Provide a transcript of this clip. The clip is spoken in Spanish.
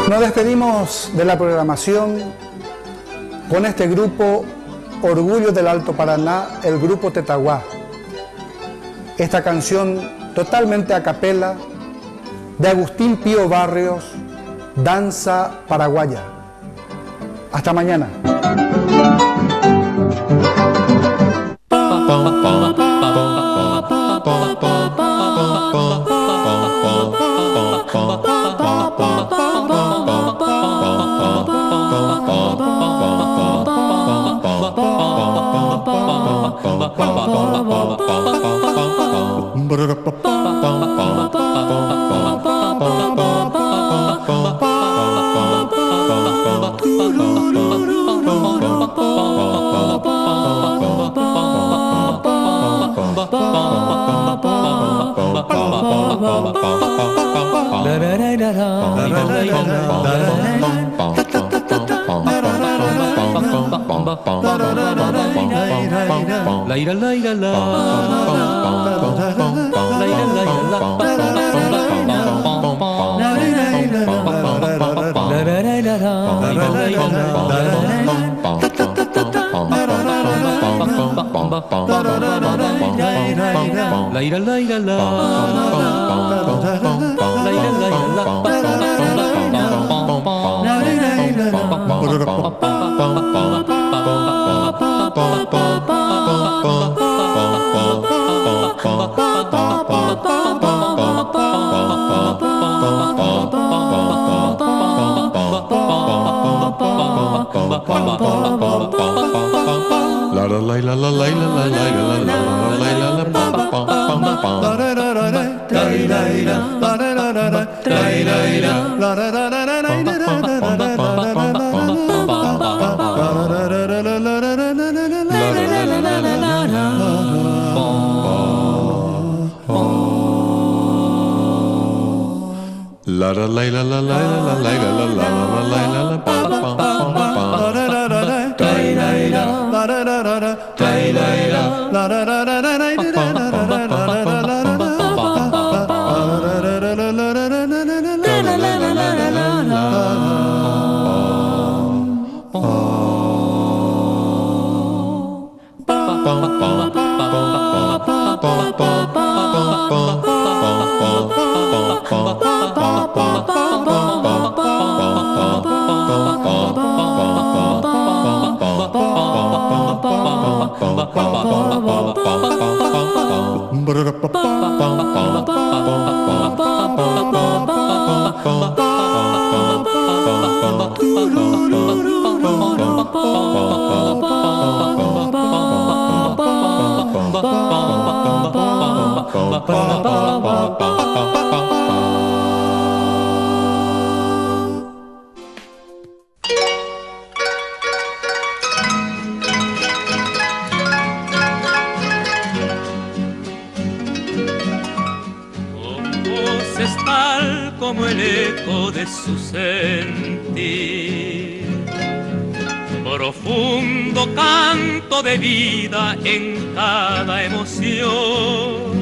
Nos despedimos de la programación con este grupo Orgullo del Alto Paraná, el grupo Tetaguá. Esta canción totalmente a capela de Agustín Pío Barrios, Danza Paraguaya. Hasta mañana. Como el eco de su sentir, profundo canto de vida en cada emoción.